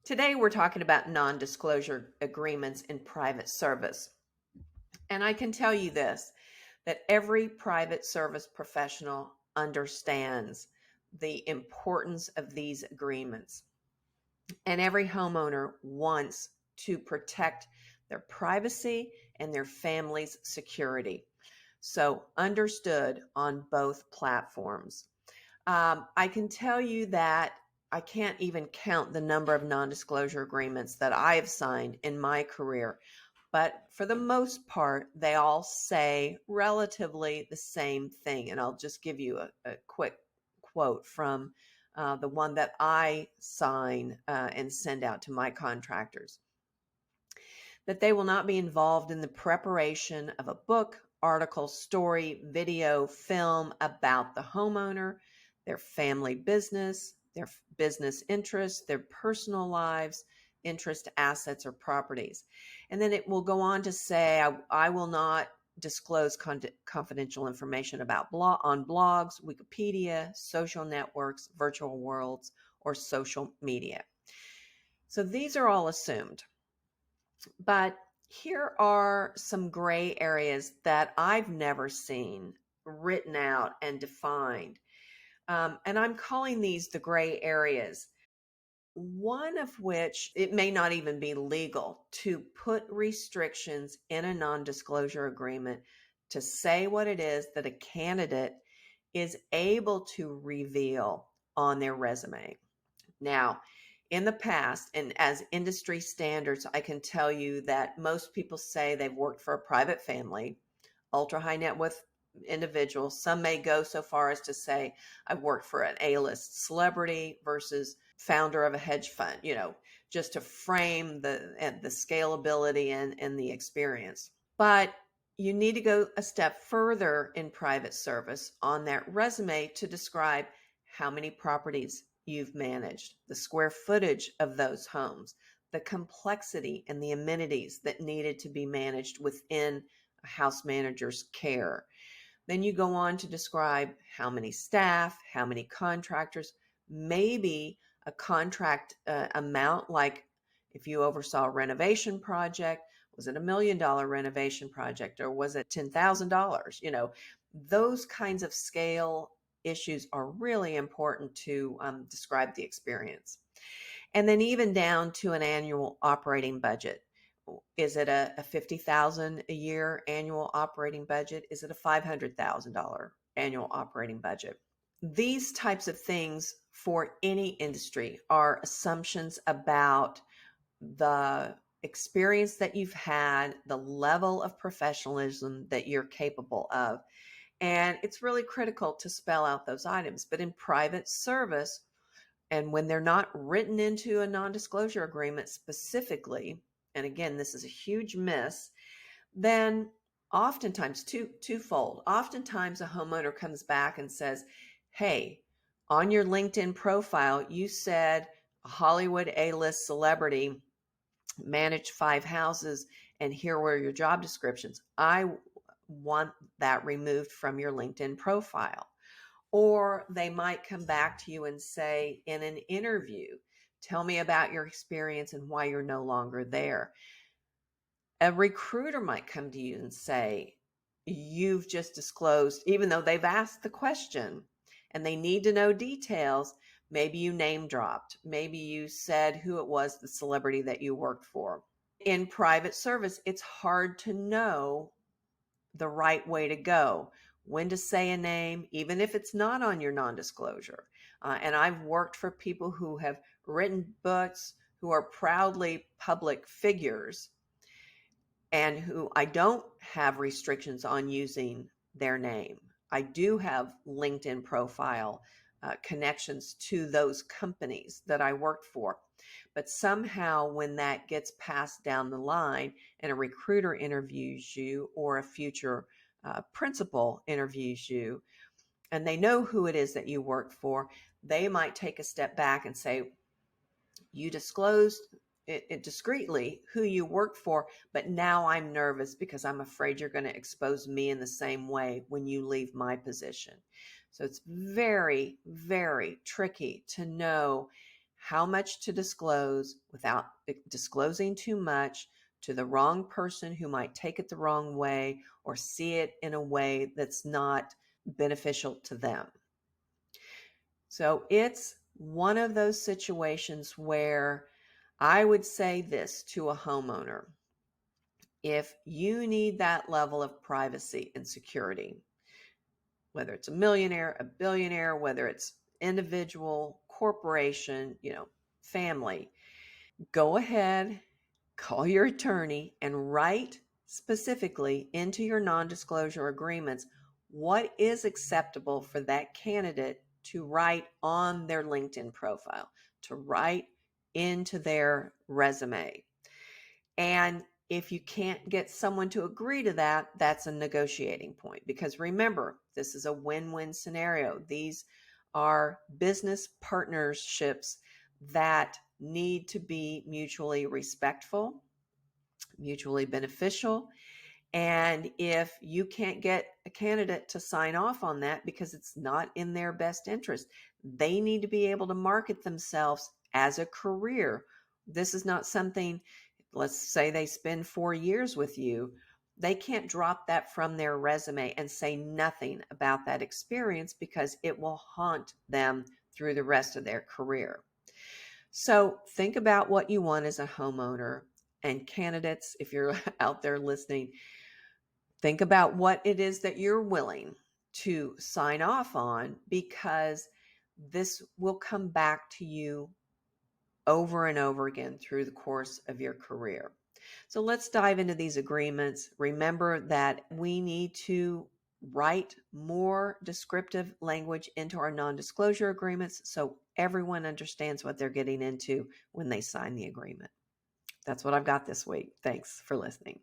Today we're talking about non-disclosure agreements in private service. And I can tell you this, that every private service professional understands the importance of these agreements. And every homeowner wants to protect their privacy and their family's security. So understood on both platforms. I can tell you that I can't even count the number of non-disclosure agreements that I have signed in my career, but for the most part, they all say relatively the same thing. And I'll just give you a quick quote from the one that I sign and send out to my contractors, that they will not be involved in the preparation of a book, article, story, video, film about the homeowner, their family business, their business interests, their personal lives, interest, assets, or properties. And then it will go on to say, I will not disclose confidential information about on blogs, Wikipedia, social networks, virtual worlds, or social media. So these are all assumed. But here are some gray areas that I've never seen written out and defined. And I'm calling these the gray areas. One of which it may not even be legal to put restrictions in a non-disclosure agreement to say what it is that a candidate is able to reveal on their resume. Now, in the past, and as industry standards, I can tell you that most people say they've worked for a private family, ultra high net worth individuals. Some may go so far as to say, I've worked for an A-list celebrity versus founder of a hedge fund, just to frame the scalability and the experience. But you need to go a step further in private service on that resume to describe how many properties you've managed, the square footage of those homes, the complexity and the amenities that needed to be managed within a house manager's care. Then you go on to describe how many staff, how many contractors, maybe a contract amount, like if you oversaw a renovation project, was it $1 million renovation project or was it $10,000? Those kinds of scale issues are really important to describe the experience. And then even down to an annual operating budget. Is it a $50,000 a year annual operating budget? Is it a $500,000 annual operating budget? These types of things for any industry are assumptions about the experience that you've had, the level of professionalism that you're capable of. And it's really critical to spell out those items. But in private service, and when they're not written into a non-disclosure agreement specifically, and again, this is a huge miss, then oftentimes twofold. Oftentimes a homeowner comes back and says, hey, on your LinkedIn profile, you said a Hollywood A-list celebrity managed 5 houses, and here were your job descriptions. I want that removed from your LinkedIn profile. Or they might come back to you and say in an interview, tell me about your experience and why you're no longer there. A recruiter might come to you and say, you've just disclosed, even though they've asked the question and they need to know details, maybe you name dropped, maybe you said who it was, the celebrity that you worked for. In private service, it's hard to know the right way to go, when to say a name, even if it's not on your non-disclosure. And I've worked for people who have written books, who are proudly public figures, and who I don't have restrictions on using their name. I do have LinkedIn profile connections to those companies that I worked for. But somehow when that gets passed down the line and a recruiter interviews you or a future principal interviews you, and they know who it is that you worked for, they might take a step back and say, you disclosed it discreetly who you worked for, but now I'm nervous because I'm afraid you're going to expose me in the same way when you leave my position. So it's very, very tricky to know how much to disclose without disclosing too much to the wrong person who might take it the wrong way or see it in a way that's not beneficial to them. So it's one of those situations where I would say this to a homeowner. If you need that level of privacy and security, whether it's a millionaire, a billionaire, whether it's individual, corporation, family, go ahead, call your attorney and write specifically into your non-disclosure agreements what is acceptable for that candidate to write on their LinkedIn profile, to write into their resume. And if you can't get someone to agree to that, that's a negotiating point. Because remember, this is a win-win scenario. These are business partnerships that need to be mutually respectful, mutually beneficial. And if you can't get a candidate to sign off on that because it's not in their best interest, they need to be able to market themselves as a career. This is not something, let's say they spend 4 years with you, they can't drop that from their resume and say nothing about that experience because it will haunt them through the rest of their career. So think about what you want as a homeowner, and candidates, if you're out there listening, think about what it is that you're willing to sign off on, because this will come back to you over and over again through the course of your career. So let's dive into these agreements. Remember that we need to write more descriptive language into our non-disclosure agreements so everyone understands what they're getting into when they sign the agreement. That's what I've got this week. Thanks for listening.